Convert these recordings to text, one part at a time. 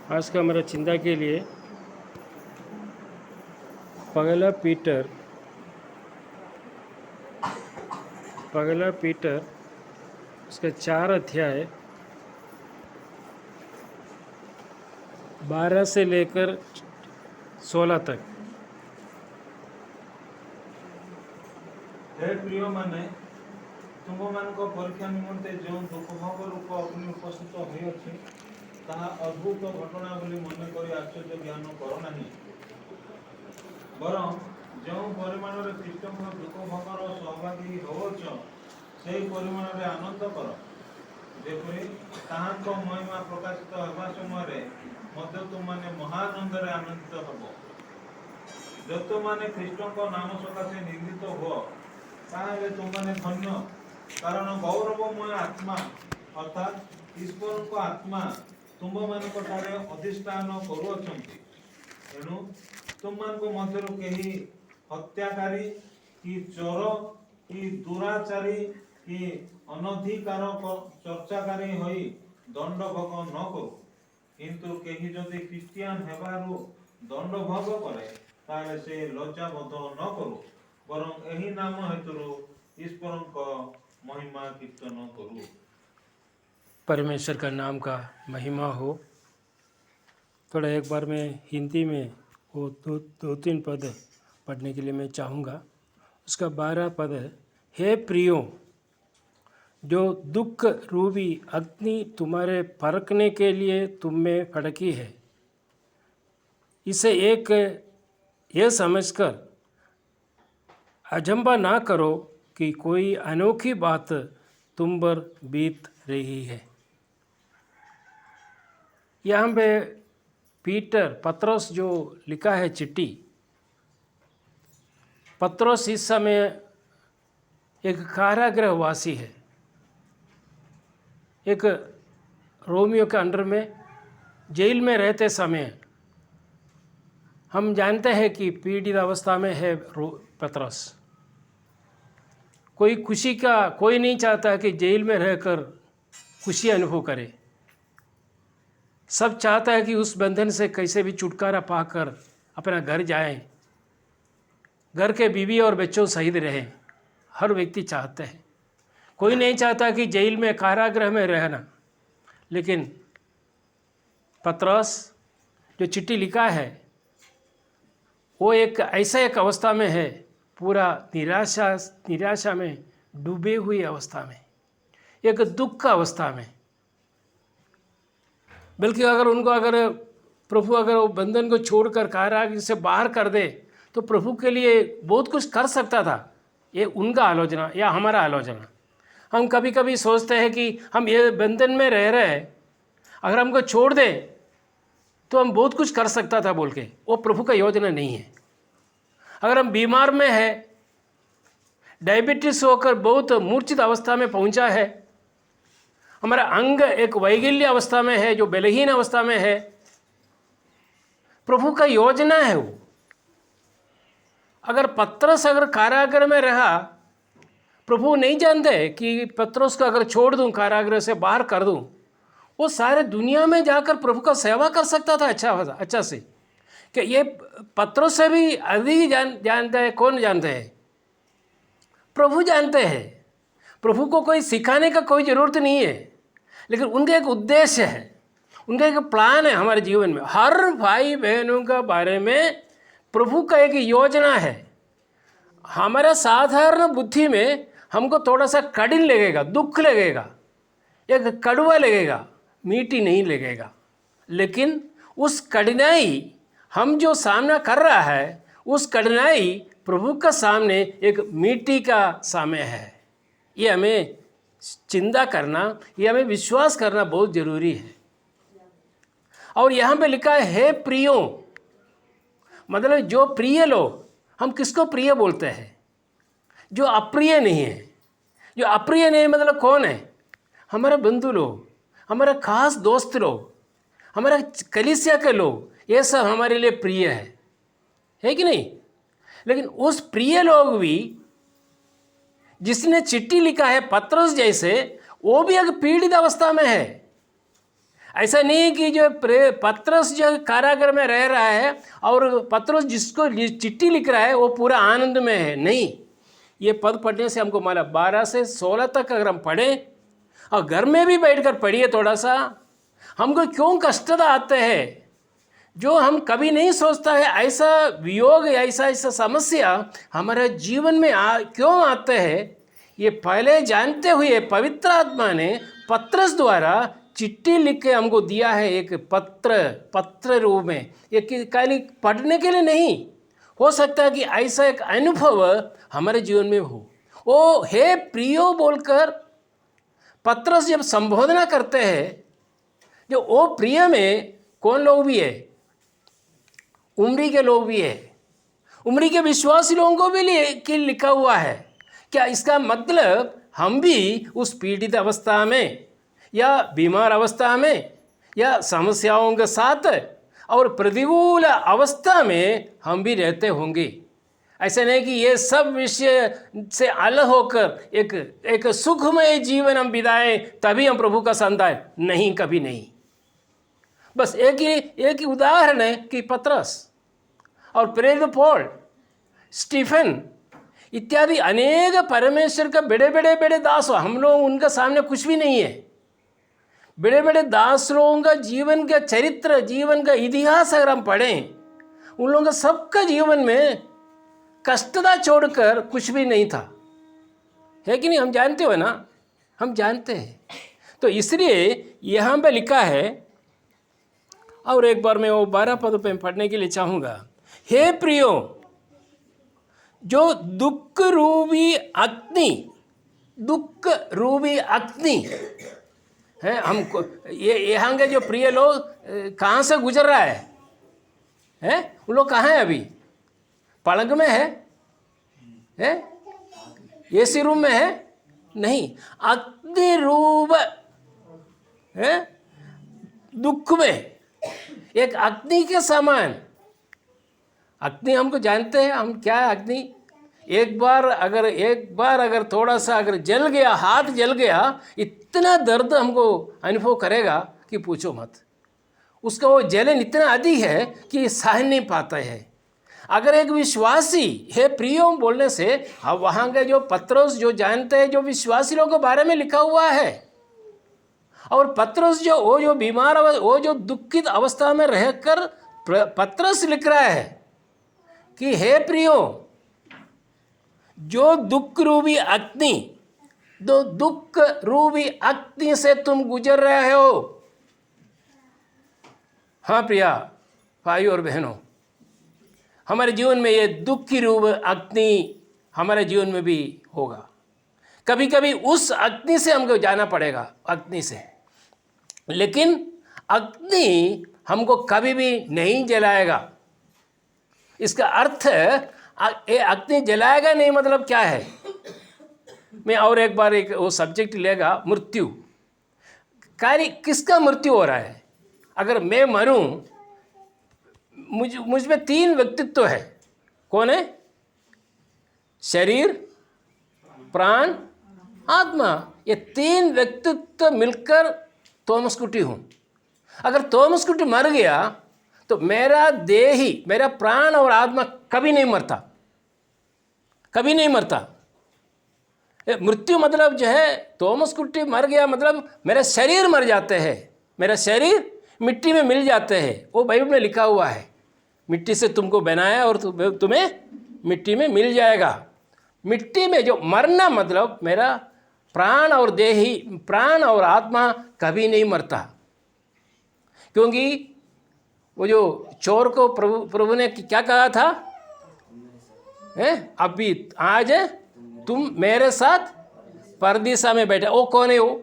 आज का हमारा चिंता के लिए पगला पीटर उसका 4 अध्याय 12 से लेकर 16 तक। हे प्रिय माने तुम मान परीक्षा निमंते जो दुख भोग रूप अग्नि उपस्थित होइछि ताहा अद्भुत घटना बोली मन करी आश्चर्य ज्ञान करो नहीं, बरं जो परिमाण रे ख्रीष्टଙ୍କ दुख भोगर सहभागी होवछ से परिमाण रे आनंद कर, जेपरि ताहाको महिमा प्रकाशित हेबा समय मध्य तुमने महानंद रे आनंदित हबो। जो माने ख्रीष्टଙ୍କ नाम सकाशे निंदित हो ताहले तुमने धन्य, कारण गौरवमय आत्मा अर्थात ईश्वर को आत्मा तुम मानक ठारे अधिष्ठान करुअछंती। एणु तुम मान को मध्यरु केही हत्याकारी कि चोर कि दुराचारी कि अनधिकार चर्चाकारी होई दंड भोग न करू, किंतु केही जदि क्रिश्चियन हेबारु दंड भोग करे ताले से लज्जा बोध न करू, बरं एही नाम हेतुरु ईश्वरଙ୍କ महिमा कीर्तन करू। परमेश्वर का नाम का महिमा हो। थोड़ा एक बार मैं हिंदी में वो दो तीन पद पढ़ने के लिए मैं चाहूँगा। उसका 12 पद है, हे प्रियो, जो दुख रूपी अग्नि तुम्हारे परखने के लिए तुम में भड़की है, इसे एक ये समझकर अजंबा ना करो कि कोई अनोखी बात तुम पर बीत रही है। यहाँ पे पत्रोस जो लिखा है चिट्ठी, पत्रोस इस समय एक कारागृहवासी है, एक रोमियो के अंडर में जेल में रहते समय हम जानते हैं कि पीड़ित अवस्था में है पत्रोस। कोई नहीं चाहता कि जेल में रहकर खुशी अनुभव करे। सब चाहता है कि उस बंधन से कैसे भी छुटकारा पाकर अपना घर जाएं, घर के बीवी और बच्चों सहित रहें। हर व्यक्ति चाहते हैं, कोई नहीं चाहता कि जेल में कारागृह में रहना। लेकिन पत्रोस जो चिट्ठी लिखा है वो एक अवस्था में है, पूरा निराशा में डूबे हुई अवस्था में, एक दुख अवस्था में। बल्कि अगर प्रभु वो बंधन को छोड़कर कारागृह से बाहर कर दे तो प्रभु के लिए बहुत कुछ कर सकता था। ये उनका आलोचना या हमारा आलोचना। हम कभी कभी सोचते हैं कि हम ये बंधन में रह रहे हैं, अगर हमको छोड़ दे तो हम बहुत कुछ कर सकता था बोल के। वो प्रभु का योजना नहीं है। अगर हम बीमार में है, डायबिटीज होकर बहुत मूर्छित अवस्था में पहुंचा है, हमारा अंग एक वैगल्य अवस्था में है, जो बलहीन अवस्था में है, प्रभु का योजना है वो। अगर पत्रोस कारागृह में रहा, प्रभु नहीं जानते कि पत्रोस को अगर छोड़ दूं, कारागृह से बाहर कर दूं, वो सारे दुनिया में जाकर प्रभु का सेवा कर सकता था अच्छा से। कि ये पत्रोस से भी अधिक जानते हैं। कौन जानते हैं? प्रभु जानते हैं। प्रभु को कोई सिखाने का कोई ज़रूरत नहीं है, लेकिन उनका एक उद्देश्य है, उनका एक प्लान है हमारे जीवन में। हर भाई बहनों का बारे में प्रभु का एक योजना है। हमारा साधारण बुद्धि में हमको थोड़ा सा कठिन लगेगा, दुख लगेगा, एक कड़वा लगेगा, मीठी नहीं लगेगा। लेकिन उस कठिनाई हम जो सामना कर रहा है, उस कठिनाई प्रभु का सामने एक मीठी का समय है। ये हमें चिंता करना, ये हमें विश्वास करना बहुत ज़रूरी है। और यहाँ पे लिखा है, हे प्रियो, मतलब जो प्रिय लोग, हम किसको प्रिय बोलते हैं? जो अप्रिय नहीं है। जो अप्रिय नहीं मतलब कौन है? हमारे बंधु लोग, हमारे खास दोस्त लोग, हमारे कलीसिया के लोग, ये सब हमारे लिए प्रिय है कि नहीं? लेकिन उस प्रिय लोग भी, जिसने चिट्ठी लिखा है पत्रोस जैसे, वो भी एक पीड़ित अवस्था में है। ऐसा नहीं कि जो पत्रस जो कारागार में रह रहा है और पत्रस जिसको चिट्ठी लिख रहा है वो पूरा आनंद में है, नहीं। ये पद पढ़ने से हमको मालूम 12 से 16 तक अगर हम पढ़ें और घर में भी बैठकर पढ़िए थोड़ा सा, हमको क्यों कष्टता आते हैं जो हम कभी नहीं सोचता है। ऐसा वियोग, ऐसा ऐसा समस्या हमारे जीवन में क्यों आते हैं, ये पहले जानते हुए पवित्र आत्मा ने पत्रस द्वारा चिट्ठी लिख के हमको दिया है, एक पत्र रूप में। ये खाली पढ़ने के लिए नहीं, हो सकता है कि ऐसा एक अनुभव हमारे जीवन में हो। वो हे प्रियो बोलकर पत्रस जब संबोधना करते हैं, जो वो प्रिय में कौन लोग भी है, उम्री के लोग भी है, उम्री के विश्वासी लोगों को भी लिखा हुआ है। क्या इसका मतलब हम भी उस पीड़ित अवस्था में या बीमार अवस्था में या समस्याओं के साथ और प्रतिकूल अवस्था में हम भी रहते होंगे? ऐसा नहीं कि ये सब विषय से अलग होकर एक सुखमय जीवन हम बिताएं तभी हम प्रभु का संतान, नहीं, कभी नहीं। बस एक ही उदाहरण है कि पत्रस और प्रेरित पौल, स्टीफन इत्यादि अनेक परमेश्वर का बड़े दास, हम लोग उनका सामने कुछ भी नहीं है। बड़े दास लोगों का जीवन का चरित्र, जीवन का इतिहास अगर हम पढ़ें, उन लोगों का सबका जीवन में कष्टता छोड़कर कुछ भी नहीं था, है कि नहीं? हम जानते हो ना, हम जानते हैं। तो इसलिए यहाँ पे लिखा है, और एक बार मैं वो 12 पदों पे पढ़ने के लिए चाहूँगा। हे प्रियो, जो दुख रूपी अग्नि है, हमको ये यहाँ के जो प्रिय लोग कहाँ से गुजर रहा है? उन लोग कहाँ हैं अभी? पलंग में है? एसी रूम में है? नहीं, अग्नि रूप है, दुख में एक अग्नि के समान। अग्नि हमको जानते हैं, हम क्या है अग्नि? एक बार अगर थोड़ा सा अगर जल गया, हाथ जल गया, इतना दर्द हमको अनुभव करेगा कि पूछो मत। उसका वो जलन इतना अधिक है कि सहन नहीं पाता है। अगर एक विश्वासी हे प्रियो बोलने से, अब वहाँ के जो पत्रस जो जानते हैं, जो विश्वासी लोगों के बारे में लिखा हुआ है, और पत्रस वो जो बीमार, वो जो दुखित अवस्था में रहकर पत्रस लिख रहा है कि हे प्रियो, जो दुख रूपी अग्नि से तुम गुजर रहे हो। हाँ प्रिया भाई और बहनों, हमारे जीवन में ये दुख की रूप अग्नि हमारे जीवन में भी होगा। कभी कभी उस अग्नि से हमको जाना पड़ेगा, अग्नि से। लेकिन अग्नि हमको कभी भी नहीं जलाएगा। इसका अर्थ ये अग्नि जलाएगा नहीं मतलब क्या है? मैं और एक बार वो सब्जेक्ट लेगा, मृत्यु। कार्य किसका मृत्यु हो रहा है? अगर मैं मरूं, मुझ में 3 व्यक्तित्व है। कौन है? शरीर, प्राण, आत्मा। ये 3 व्यक्तित्व मिलकर थॉमस कुटी हूँ। अगर थॉमस कुटी मर गया तो मेरा देही, मेरा प्राण और आत्मा कभी नहीं मरता, कभी नहीं मरता। मृत्यु मतलब जो है, थॉमस कुटी मर गया मतलब मेरा शरीर मर जाते हैं, मेरा शरीर मिट्टी में मिल जाते हैं। वो बाइबल में लिखा हुआ है, मिट्टी से तुमको बनाया और तुम्हें मिट्टी में मिल जाएगा। मिट्टी में जो मरना मतलब मेरा प्राण और देही, प्राण और आत्मा कभी नहीं मरता। क्योंकि वो जो चोर को प्रभु ने क्या कहा था? अभी आज तुम मेरे साथ परदीसा में बैठे। वो कौन है? वो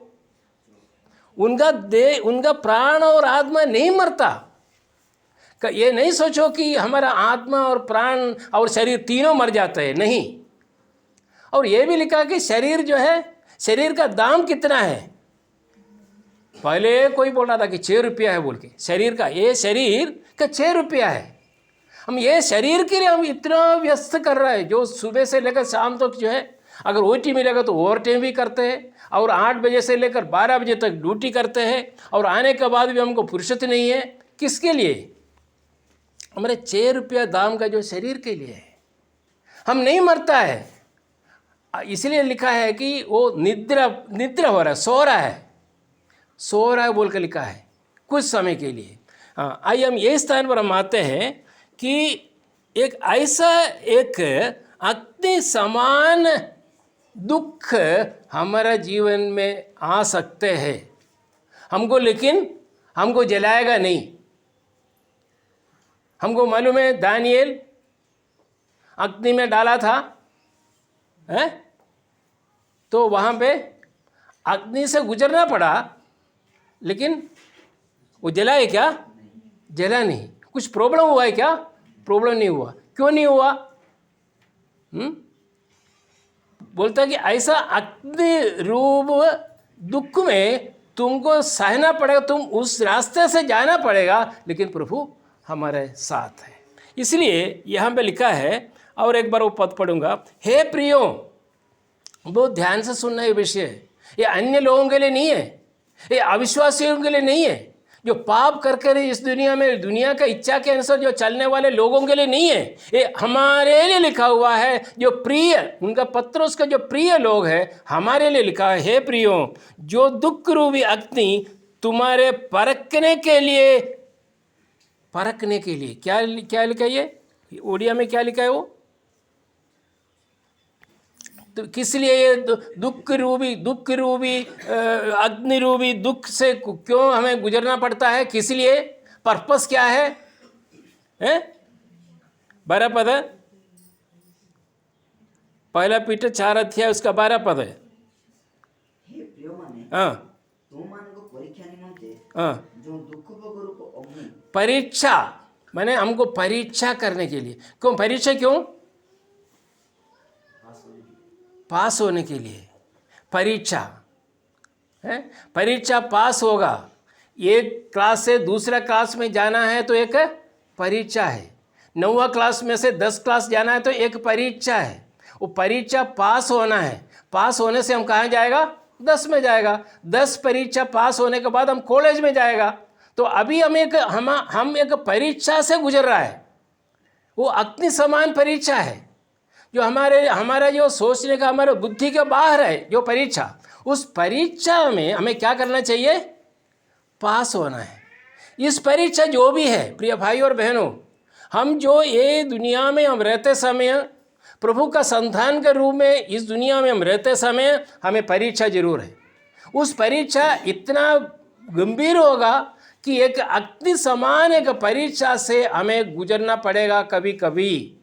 उनका प्राण और आत्मा नहीं मरता। ये नहीं सोचो कि हमारा आत्मा और प्राण और शरीर तीनों मर जाते हैं, नहीं। और ये भी लिखा कि शरीर जो है, शरीर का दाम कितना है? पहले कोई बोल रहा था कि 6 रुपया है बोल के, शरीर का, ये शरीर का 6 रुपया है। हम ये शरीर के लिए हम इतना व्यस्त कर रहे हैं, जो सुबह से लेकर शाम तक जो है, अगर ओटी मिलेगा तो ओवर टाइम भी करते हैं, और 8 बजे से लेकर 12 बजे तक ड्यूटी करते हैं और आने के बाद भी हमको फुर्सत नहीं है। किसके लिए? हमारे 6 रुपया दाम का जो शरीर के लिए है। हम नहीं मरता है, इसलिए लिखा है कि वो निद्रा हो रहा है, सो रहा है बोल कर लिखा है कुछ समय के लिए। आइए हम ये स्थान पर हम आते हैं कि एक ऐसा एक अग्नि समान दुख हमारा जीवन में आ सकते हैं हमको, लेकिन हमको जलाएगा नहीं। हमको मालूम है दानिएल अग्नि में डाला था, है? तो वहाँ पे अग्नि से गुजरना पड़ा, लेकिन वो जला है क्या? जला नहीं। कुछ प्रॉब्लम हुआ है क्या? प्रॉब्लम नहीं हुआ। क्यों नहीं हुआ? बोलता कि ऐसा अग्नि रूप दुख में तुमको सहना पड़ेगा, तुम उस रास्ते से जाना पड़ेगा, लेकिन प्रभु हमारे साथ है। इसलिए यहाँ पे लिखा है, और एक बार वो पद पढ़ूंगा। हे प्रियो, बहुत ध्यान से सुनना ये विषय। ये अन्य लोगों के लिए नहीं है, ये अविश्वासियों के लिए नहीं है, जो पाप करके इस दुनिया में दुनिया का इच्छा के अनुसार जो चलने वाले लोगों के लिए नहीं है। ये हमारे लिए लिखा हुआ है, जो प्रिय, उनका पत्रोस का जो प्रिय लोग है, हमारे लिए लिखा है। हे प्रियो, जो दुख रूपी अग्नि तुम्हारे परखने के लिए क्या लिखा है? ये ओडिया में क्या लिखा है वो? तो किस लिए ये दुख रूपी अग्नि रूपी दुख से क्यों हमें गुजरना पड़ता है? किस लिए? पर्पस क्या है? 12 पद है, 1 पीटर 4 अध्याय उसका 12 पद है। हे प्रियमाने, हाँ तुमମାନଙ୍କୁ परीक्षा निमंते हाँ, जो दुख भोग अग्नि। परीक्षा माने हमको परीक्षा करने के लिए। क्यों परीक्षा? क्यों? पास होने के लिए परीक्षा है। परीक्षा पास होगा। एक क्लास से दूसरा क्लास में जाना है तो एक परीक्षा है। 9वां क्लास में से 10 क्लास जाना है तो एक परीक्षा है। वो परीक्षा पास होना है। पास होने से हम कहाँ जाएगा? 10 में जाएगा। 10 परीक्षा पास होने के बाद हम कॉलेज में जाएगा। तो अभी हम एक परीक्षा से गुजर रहा है। वो अग्नि समान परीक्षा है, जो हमारा जो सोचने का, हमारे बुद्धि के बाहर है जो परीक्षा। उस परीक्षा में हमें क्या करना चाहिए? पास होना है। इस परीक्षा जो भी है, प्रिय भाई और बहनों, हम जो ये दुनिया में हम रहते समय, प्रभु का संतान के रूप में इस दुनिया में हम रहते समय, हमें परीक्षा जरूर है। उस परीक्षा इतना गंभीर होगा कि एक अग्नि समान एक परीक्षा से हमें गुजरना पड़ेगा कभी कभी,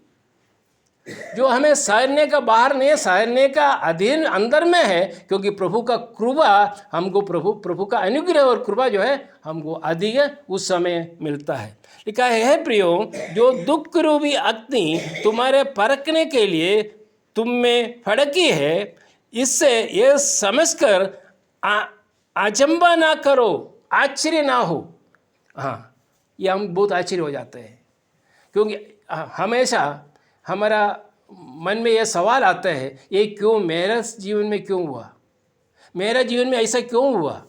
जो हमें सहने का बाहर नहीं है, सहने का अधीन अंदर में है, क्योंकि प्रभु का कृपा हमको, प्रभु का अनुग्रह और कृपा जो है हमको अधिक उस समय मिलता है। लिखा है, हे प्रियो, जो दुख रूपी अग्नि तुम्हारे परखने के लिए तुम में फड़की है, इससे ये समझकर अचंबा ना करो, आश्चर्य ना हो। हाँ, ये हम बहुत आश्चर्य हो जाते हैं, क्योंकि हमेशा हमारा मन में यह सवाल आता है, ये क्यों मेरे जीवन में क्यों हुआ? मेरा जीवन में ऐसा क्यों हुआ?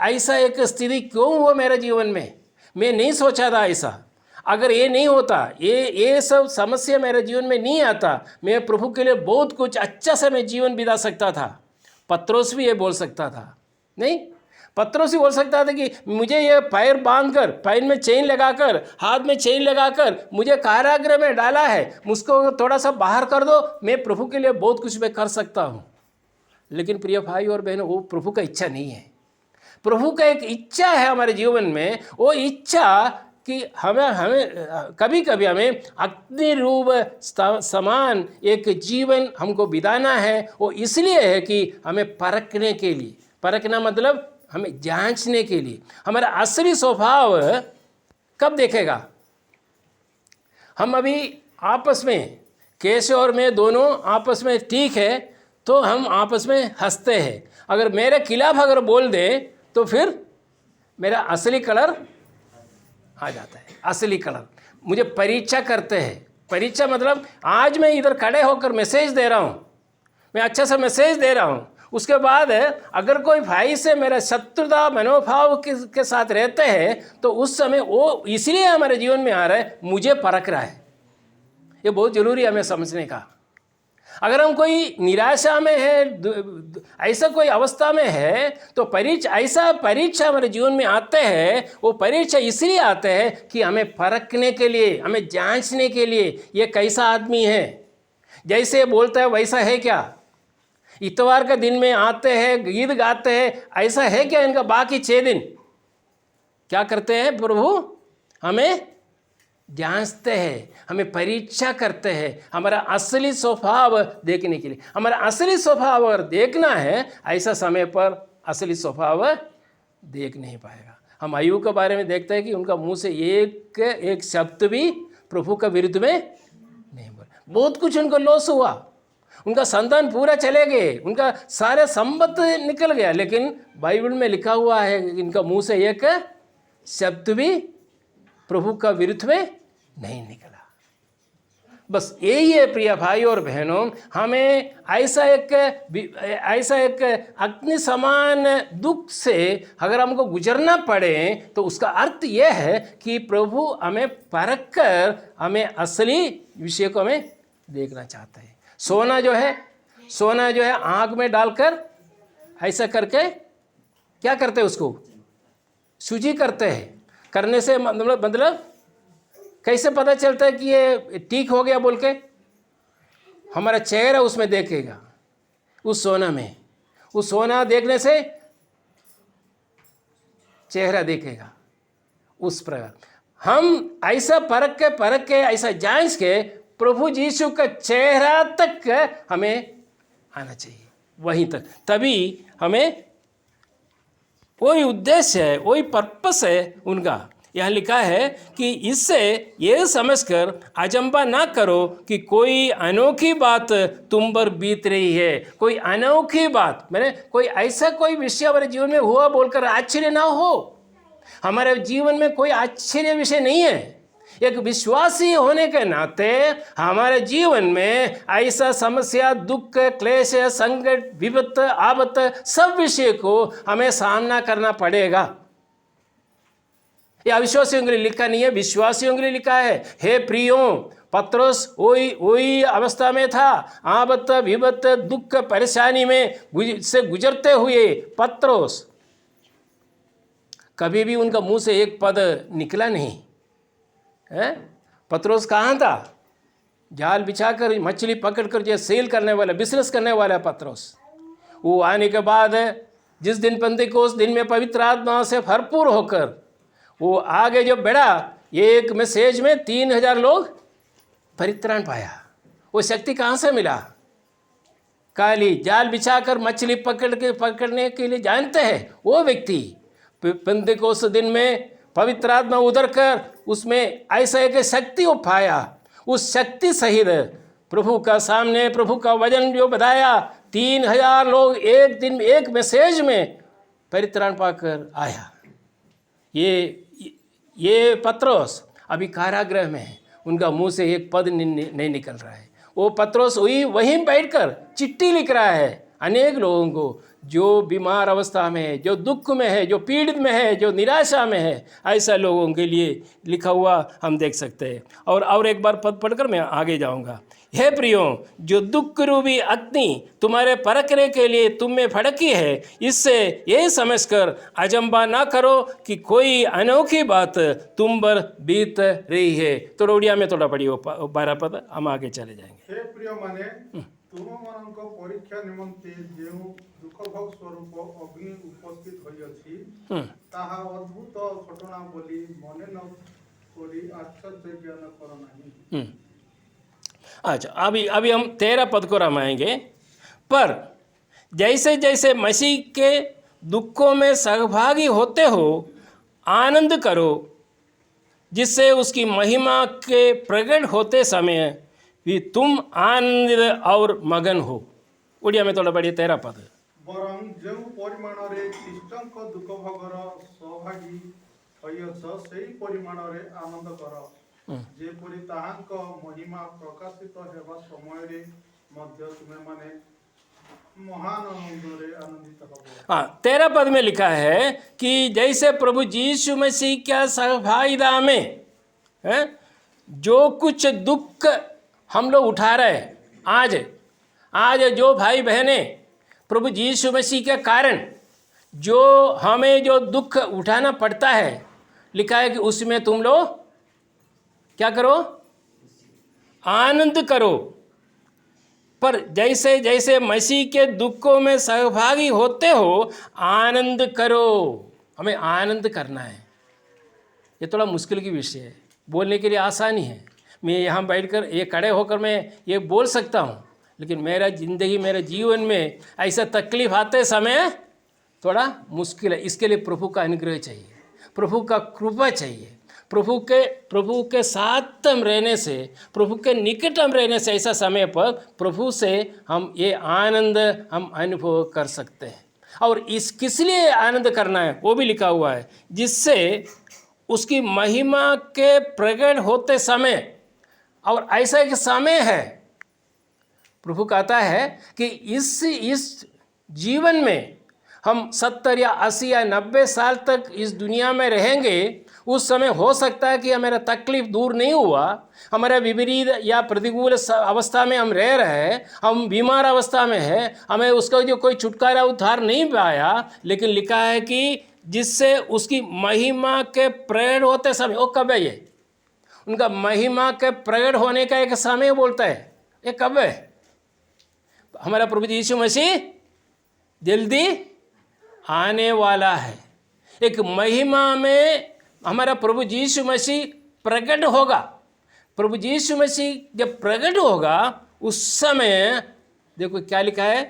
ऐसा एक स्थिति क्यों हुआ मेरे जीवन में? मैं नहीं सोचा था ऐसा। अगर ये नहीं होता, ये सब समस्या मेरे जीवन में नहीं आता, मैं प्रभु के लिए बहुत कुछ अच्छा से मैं जीवन बिता सकता था। पत्रोस भी ये बोल सकता था, नहीं? पत्रोस ही बोल सकता था कि मुझे ये पैर बांधकर, पैर में चेन लगाकर, हाथ में चेन लगाकर मुझे कारागृह में डाला है, मुझको थोड़ा सा बाहर कर दो, मैं प्रभु के लिए बहुत कुछ मैं कर सकता हूँ। लेकिन प्रिय भाई और बहनों, वो प्रभु का इच्छा नहीं है। प्रभु का एक इच्छा है हमारे जीवन में, वो इच्छा कि हमें कभी कभी हमें अग्नि रूप समान एक जीवन हमको बिताना है। वो इसलिए है कि हमें परखने के लिए, परखना मतलब हमें जांचने के लिए, हमारा असली स्वभाव कब देखेगा? हम अभी आपस में, केशव और मैं दोनों आपस में ठीक है तो हम आपस में हंसते हैं। अगर मेरे खिलाफ अगर बोल दे तो फिर मेरा असली कलर आ जाता है। असली कलर मुझे परीक्षा करते हैं। परीक्षा मतलब आज मैं इधर खड़े होकर मैसेज दे रहा हूँ, मैं अच्छा सा मैसेज दे रहा हूँ, उसके बाद अगर कोई भाई से मेरा शत्रुता मनोभाव के साथ रहते हैं तो उस समय वो इसलिए हमारे जीवन में आ रहा है, मुझे परख रहा है। ये बहुत जरूरी है हमें समझने का। अगर हम कोई निराशा में है, ऐसा कोई अवस्था में है, तो परीक्षा हमारे जीवन में आते हैं। वो परीक्षा इसलिए आते हैं कि हमें परखने के लिए, हमें जांचने के लिए ये कैसा आदमी है, जैसे बोलता है वैसा है क्या। इतवार का दिन में आते हैं, गीत गाते हैं, ऐसा है क्या इनका बाकी 6 दिन? क्या करते हैं प्रभु? हमें जांचते हैं, हमें परीक्षा करते हैं, हमारा असली स्वभाव देखने के लिए। हमारा असली स्वभाव अगर देखना है, ऐसा समय पर असली स्वभाव देख नहीं पाएगा। हम आयु के बारे में देखते हैं कि उनका मुंह से एक शब्द भी प्रभु का विरुद्ध में नहीं बोला। बहुत कुछ उनको लॉस हुआ, उनका संतान पूरा चले गए, उनका सारे संपत्ति निकल गया, लेकिन बाइबल में लिखा हुआ है कि इनका मुंह से एक शब्द भी प्रभु का विरुद्ध में नहीं निकला। बस यही है प्रिय भाई और बहनों, हमें ऐसा एक अग्नि समान दुख से अगर हमको गुजरना पड़े तो उसका अर्थ यह है कि प्रभु हमें परख कर हमें असली विषय को हमें देखना चाहता है। सोना जो है आग में डालकर ऐसा करके क्या करते हैं, उसको सूजी करते हैं। करने से मतलब कैसे पता चलता है कि ये ठीक हो गया बोल के? हमारा चेहरा उसमें देखेगा, उस सोना में। उस सोना देखने से चेहरा देखेगा। उस प्रकार हम ऐसा परख के ऐसा जांच के प्रभु यीशु का चेहरा तक हमें आना चाहिए, वहीं तक। तभी हमें वही उद्देश्य है, वही पर्पस है उनका। यह लिखा है कि इससे यह समझकर अचंभा ना करो कि कोई अनोखी बात तुम पर बीत रही है। कोई अनोखी बात मैंने कोई ऐसा कोई विषय हमारे जीवन में हुआ बोलकर आश्चर्य ना हो। हमारे जीवन में कोई आश्चर्य विषय नहीं है। एक विश्वासी होने के नाते हमारे जीवन में ऐसा समस्या, दुख, क्लेश, संकट, विपत्त, आपत्त सब विषय को हमें सामना करना पड़ेगा। यह अविश्वासियों के लिए लिखा नहीं है, विश्वासियों के लिए लिखा है। हे प्रियों, पत्रोस वही अवस्था में था, आपत्त, विपत्त, दुख, परेशानी में से गुजरते हुए पत्रोस, कभी भी उनका मुंह से एक पद निकला नहीं है। पत्रोस कहाँ था? जाल बिछाकर मछली पकड़कर जो सेल करने वाला, बिजनेस करने वाला पत्रोस। वो आने के बाद जिस दिन पेंतिकोस्त दिन में पवित्र आत्मा से भरपूर होकर वो आगे जब बढ़ा, एक मैसेज में 3000 लोग परित्राण पाया। वो शक्ति कहाँ से मिला? काली जाल बिछाकर मछली पकड़ने के लिए जानते हैं वो व्यक्ति पेंतिकोस्त दिन में पवित्र आत्मा उतर कर उसमें ऐसा एक शक्ति वो पाया। उस शक्ति सहित प्रभु का सामने प्रभु का वचन जो बताया, 3000 लोग एक दिन एक मैसेज में परित्राण पाकर आया। ये पत्रोस अभी कारागृह में है, उनका मुंह से एक पद नहीं निकल रहा है। वो पत्रोस वहीं बैठकर चिट्ठी लिख रहा है अनेक लोगों को, जो बीमार अवस्था में है, जो दुख में है, जो पीड़ित में है, जो निराशा में है, ऐसा लोगों के लिए लिखा हुआ हम देख सकते हैं। और एक बार पद पढ़कर मैं आगे जाऊंगा। हे प्रियों, जो दुख रूपी अग्नि तुम्हारे परखने के लिए तुम में भड़की है, इससे ये समझकर अचंभा ना करो कि कोई अनोखी बात तुम पर बीत रही है। तो रोडिया में थोड़ा पढ़ियो 12 पद, हम आगे चले जाएंगे। हे प्रिय माने, तुमମାନଙ୍କ परीक्षा निमंते जेउ दुःखभोग स्वरूप अग्नि उपस्थित होइअछि, ताहा अद्भुत घटना बोली मने न करी आश्चर्य ज्ञान कर नहीं। अच्छा, अभी हम 13 पद को रामाएंगे। पर जैसे जैसे मसीह के दुखों में सहभागी होते हो, आनंद करो, जिससे उसकी महिमा के प्रकट होते समय भी तुम आनंदित और मगन हो। ओडिया में थोड़ा बढ़िया 13 पद। बरं जेउ परिमाणरे ख्रीष्टଙ୍କ दुःख भोगर सहभागी होइअछ, सेही परिमाणरे आनंद कर, जेपरि ताहाଙ୍କ महिमा प्रकाशित हेबा समयरे मध्य तुमे माने महान आनंदरे आनंदित हब। हाँ, 13 पद में लिखा है कि जैसे प्रभु यीशु मसीह क्या सहभागिता में है, जो कुछ दुख हम लोग उठा रहे हैं आज जो भाई बहने प्रभु यीशु मसीह के कारण जो हमें जो दुख उठाना पड़ता है, लिखा है कि उसमें तुम लोग क्या करो, आनंद करो। पर जैसे जैसे मसीह के दुखों में सहभागी होते हो, आनंद करो। हमें आनंद करना है। ये थोड़ा मुश्किल की विषय है, बोलने के लिए आसानी है। मैं यहाँ बैठकर ये खड़े होकर मैं ये बोल सकता हूँ, लेकिन मेरे जीवन में ऐसा तकलीफ आते समय थोड़ा मुश्किल है। इसके लिए प्रभु का अनुग्रह चाहिए, प्रभु का कृपा चाहिए, प्रभु के साथ हम रहने से, प्रभु के निकट हम रहने से ऐसा समय पर प्रभु से हम ये आनंद हम अनुभव कर सकते हैं। और किस लिए आनंद करना है वो भी लिखा हुआ है, जिससे उसकी महिमा के प्रकट होते समय। और ऐसा एक समय है, प्रभु कहता है कि इस जीवन में हम 70 या 80 या 90 साल तक इस दुनिया में रहेंगे। उस समय हो सकता है कि हमारा तकलीफ दूर नहीं हुआ, हमारा विपरीत या प्रतिकूल अवस्था में हम रह रहे हैं, हम बीमार अवस्था में हैं, हमें उसका जो कोई छुटकारा उद्धार नहीं पाया। लेकिन लिखा है कि जिससे उसकी महिमा के प्रकट होते समय, वो कब है ये? उनका महिमा के प्रकट होने का एक समय बोलता है। ये कब है? हमारा प्रभु यीशु मसीह जल्दी आने वाला है। एक महिमा में हमारा प्रभु यीशु मसीह प्रकट होगा। प्रभु यीशु मसीह जब प्रकट होगा उस समय देखो क्या लिखा है,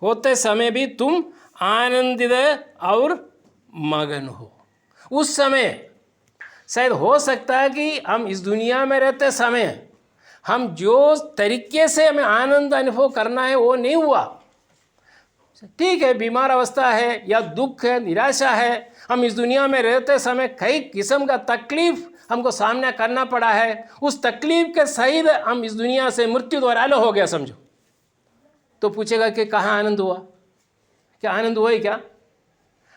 होते समय भी तुम आनंदित और मगन हो। उस समय शायद हो सकता है कि हम इस दुनिया में रहते समय हम जो तरीके से हमें आनंद अनुभव करना है वो नहीं हुआ। ठीक है, बीमार अवस्था है या दुख है, निराशा है, हम इस दुनिया में रहते समय कई किस्म का तकलीफ हमको सामना करना पड़ा है। उस तकलीफ के सहित हम इस दुनिया से मृत्यु द्वारा अलग हो गया समझो। तो पूछेगा कि कहाँ आनंद हुआ? क्या आनंद हुआ ही क्या?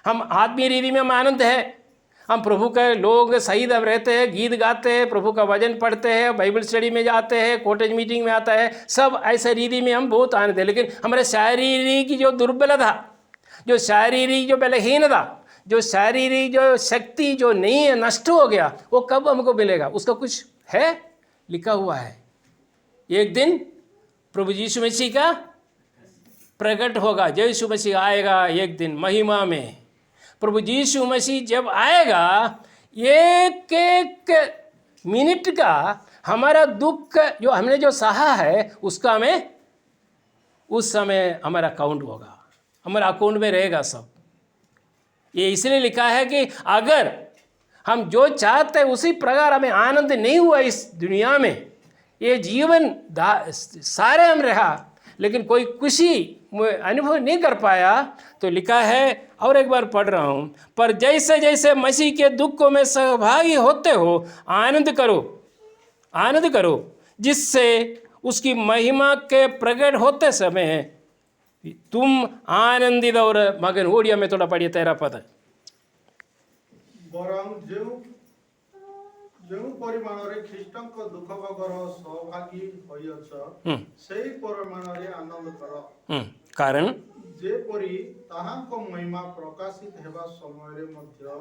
हम आत्मीय रीति में हम आनंद है, हम प्रभु के लोग सही दब रहते हैं, गीत गाते हैं, प्रभु का वचन पढ़ते हैं, बाइबल स्टडी में जाते हैं, कॉटेज मीटिंग में आता है, सब ऐसे रीति में हम बहुत आनंद है। लेकिन हमारे शारीरिक जो दुर्बलता, जो शारीरिक जो बलहीनता, जो शारीरिक जो शक्ति जो नहीं है, नष्ट हो गया, वो कब हमको मिलेगा? उसका कुछ है लिखा हुआ है। एक दिन प्रभु यीशु मसीह का प्रकट होगा। जय यीशु मसीह आएगा एक दिन महिमा में। प्रभु यीशु मसीह जब आएगा, एक एक मिनट का हमारा दुख जो हमने जो सहा है उसका हमें उस समय हमारा अकाउंट होगा, हमारा अकाउंट में रहेगा सब। ये इसलिए लिखा है कि अगर हम जो चाहते हैं उसी प्रकार हमें आनंद नहीं हुआ इस दुनिया में, ये जीवन सारे हम रहा लेकिन कोई खुशी अनुभव नहीं कर पाया, तो लिखा है, और एक बार पढ़ रहा हूँ, पर जैसे जैसे मसीह के दुखों में सहभागी होते हो आनंद करो, जिससे उसकी महिमा के प्रकट होते समय तुम आनंदित और मगन। ओडिया में थोड़ा पढ़िए 13 पद। बरं जो परिमाणरे ख्रीष्टଙ୍କ दुख भोगर सहभागी होइछ सेही परिमाणरे आनंद कर। कारण जेपरि ताहांको महिमा प्रकाशित हेबा समयरे मध्य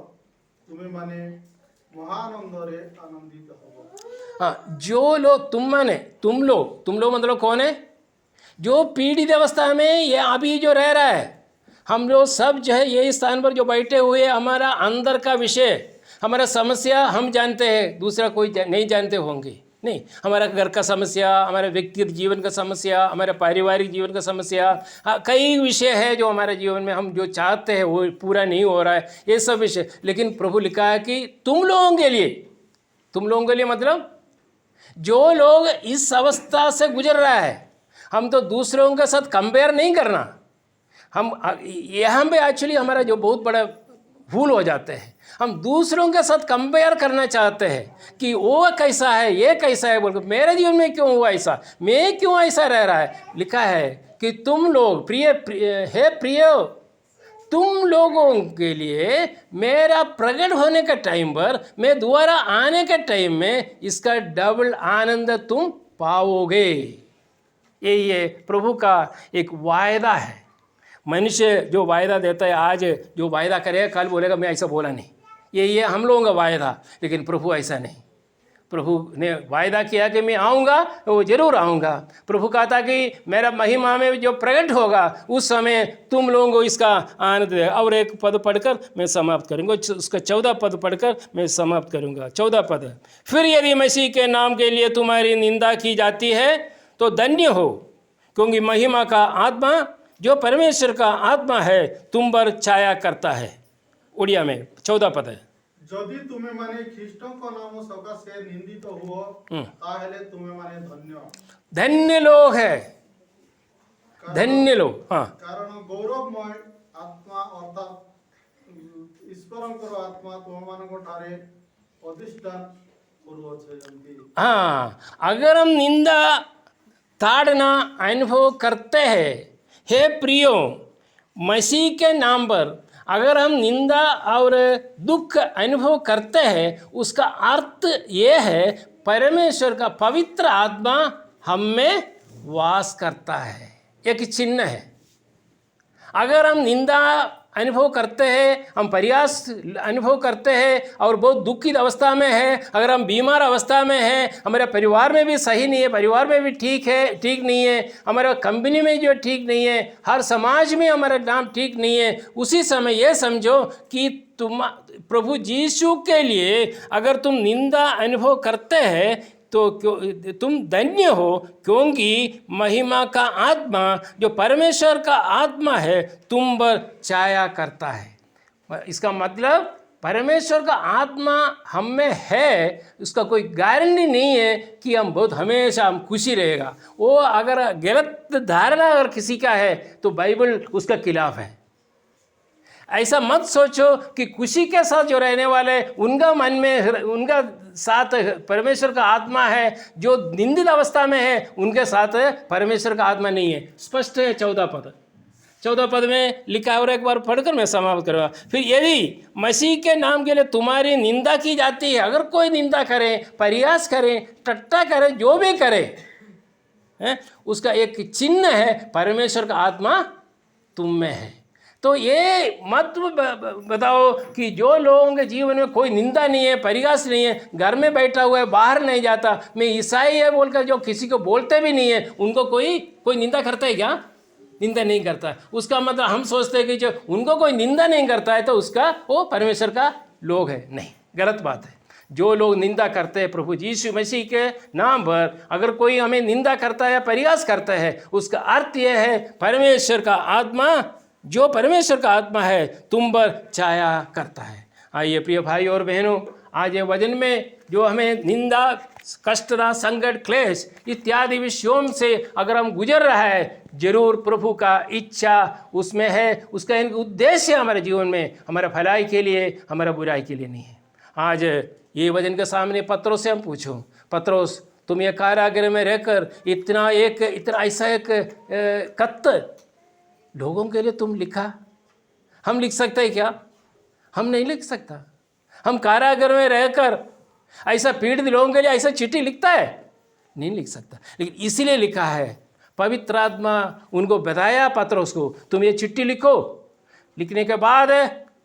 तुमे माने महानंदरे आनंदित हो। हाँ, जो लोग तुम लोग मतलब कौन है? जो पीड़ित अवस्था में ये अभी जो रह रहा है, हम लोग सब जो है ये स्थान पर जो बैठे हुए, हमारा अंदर का विषय, हमारा समस्या हम जानते हैं, दूसरा कोई नहीं जानते होंगे। नहीं, हमारा घर का समस्या, हमारे व्यक्तिगत जीवन का समस्या, हमारे पारिवारिक जीवन का समस्या, कई विषय है जो हमारे जीवन में हम जो चाहते हैं वो पूरा नहीं हो रहा है, ये सब विषय। लेकिन प्रभु लिखा है कि तुम लोगों के लिए मतलब जो लोग इस अवस्था से गुजर रहा है, हम तो दूसरों के साथ कंपेयर नहीं करना। हम यहाँ पे एक्चुअली हमारा जो बहुत बड़ा भूल हो जाते हैं, हम दूसरों के साथ कंपेयर करना चाहते हैं कि वो कैसा है, ये कैसा है, बोलकर मेरे जीवन में क्यों हुआ ऐसा, मैं क्यों ऐसा रह रहा है। लिखा है कि तुम लोग प्रिय तुम लोगों के लिए मेरा प्रकट होने के टाइम पर, मैं दोबारा आने के टाइम में इसका डबल आनंद तुम पाओगे। ये प्रभु का एक वायदा है। मनुष्य जो वायदा देता है, आज जो वायदा करेगा कल बोलेगा मैं ऐसा बोला नहीं, ये हम लोगों का वायदा। लेकिन प्रभु ऐसा नहीं। प्रभु ने वायदा किया कि मैं आऊँगा, वो जरूर आऊँगा। प्रभु कहा था कि मेरा महिमा में जो प्रकट होगा उस समय तुम लोगों को इसका आनंद देगा। और एक पद पढ़कर मैं समाप्त करूँगा, उसका 14 पद पढ़कर मैं समाप्त करूँगा। 14 पद, फिर यदि मसीह के नाम के लिए तुम्हारी निंदा की जाती है तो धन्य हो, क्योंकि महिमा का आत्मा जो परमेश्वर का आत्मा है तुम पर छाया करता है। उड़िया में 14 पद है, जदि तुमे माने ख्रीष्टଙ୍କ नाम सकाशे निंदित हुओ ताहेले तुमे माने धन्य लोग है, धन्य लोग। हाँ, कारण गौरवमय आत्मा अर्थात ईश्वरଙ୍କର आत्मा तुमମାନଙ୍କ ठारे अधिष्ठान करुअछंती। हाँ, अगर हम निंदा ताड़ना अनुभव करते हैं, हे प्रियो, मसीह के नाम पर अगर हम निंदा और दुख अनुभव करते हैं, उसका अर्थ ये है परमेश्वर का पवित्र आत्मा हम में वास करता है। एक चिन्ह है। अगर हम निंदा अनुभव करते हैं, हम प्रयास अनुभव करते हैं और बहुत दुखित अवस्था में है, अगर हम बीमार अवस्था में हैं, हमारे परिवार में भी सही नहीं है, परिवार में भी ठीक नहीं है, हमारे कंपनी में जो ठीक नहीं है, हर समाज में हमारा नाम ठीक नहीं है, उसी समय ये समझो कि तुम प्रभु यीशु के लिए अगर तुम निंदा अनुभव करते हैं तो तुम धन्य हो, क्योंकि महिमा का आत्मा जो परमेश्वर का आत्मा है तुम पर छाया करता है। इसका मतलब परमेश्वर का आत्मा हम में है, उसका कोई गारंटी नहीं है कि हम बहुत हमेशा हम खुशी रहेगा। वो अगर गलत धारणा अगर किसी का है तो बाइबल उसका खिलाफ है। ऐसा मत सोचो कि खुशी के साथ जो रहने वाले उनका मन में उनका साथ परमेश्वर का आत्मा है, जो निंदित अवस्था में है उनके साथ परमेश्वर का आत्मा नहीं है। स्पष्ट है 14 पद में लिखा है। और एक बार पढ़कर मैं समाप्त करूँगा। फिर यदि मसीह के नाम के लिए तुम्हारी निंदा की जाती है, अगर कोई निंदा करे, प्रयास करे, टट्टा करे, जो भी करे है, उसका एक चिन्ह है परमेश्वर का आत्मा तुम में है। तो ये मत बताओ कि जो लोगों के जीवन में कोई निंदा नहीं है, परिहास नहीं है, घर में बैठा हुआ है, बाहर नहीं जाता, मैं ईसाई है बोलकर जो किसी को बोलते भी नहीं है, उनको कोई निंदा करता है क्या? निंदा नहीं करता है। उसका मतलब हम सोचते हैं कि जो उनको कोई निंदा नहीं करता है तो उसका वो परमेश्वर का लोग है। नहीं, गलत बात है। जो लोग निंदा करते हैं प्रभु यीशु मसीह के नाम पर, अगर कोई हमें निंदा करता है या परिहास करता है, उसका अर्थ यह है परमेश्वर का आत्मा जो परमेश्वर का आत्मा है तुम पर छाया करता है। आइए प्रिय भाई और बहनों, आज ये वचन में जो हमें निंदा, कष्टना, संकट, क्लेश इत्यादि विषयों से अगर हम गुजर रहा है, जरूर प्रभु का इच्छा उसमें है, उसका उद्देश्य हमारे जीवन में हमारा भलाई के लिए, हमारा बुराई के लिए नहीं है। आज ये वचन के सामने पत्रोस से हम पूछो, पत्रोस तुम ये कारागृह में रहकर इतना ऐसा एक खत लोगों के लिए तुम लिखा, हम लिख सकते हैं क्या? हम नहीं लिख सकता। हम कारागृह में रहकर ऐसा पीड़ित लोगों के लिए ऐसा चिट्ठी लिखता है? नहीं लिख सकता। लेकिन इसीलिए लिखा है, पवित्र आत्मा उनको बताया पत्रोस को, तुम ये चिट्ठी लिखो। लिखने के बाद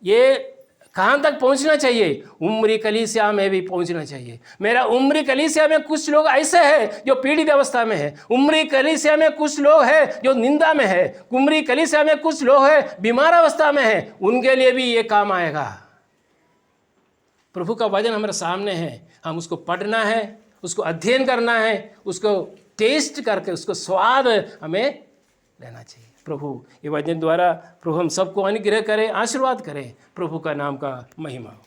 ये कहाँ तक पहुँचना चाहिए? उम्री कलीसिया में भी पहुँचना चाहिए। मेरा उम्री कलीसिया में कुछ लोग ऐसे हैं जो पीड़ित अवस्था में है, उम्री कलीसिया में कुछ लोग हैं जो निंदा में है, उम्री कलीसिया में कुछ लोग हैं बीमार अवस्था में है, उनके लिए भी ये काम आएगा। प्रभु का वचन हमारे सामने है, हम उसको पढ़ना है, उसको अध्ययन करना है, उसको टेस्ट करके उसको स्वाद हमें लेना चाहिए। प्रभु ये वचन द्वारा प्रभु हम सबको अनुग्रह करे, आशीर्वाद करे। प्रभु का नाम का महिमा हो।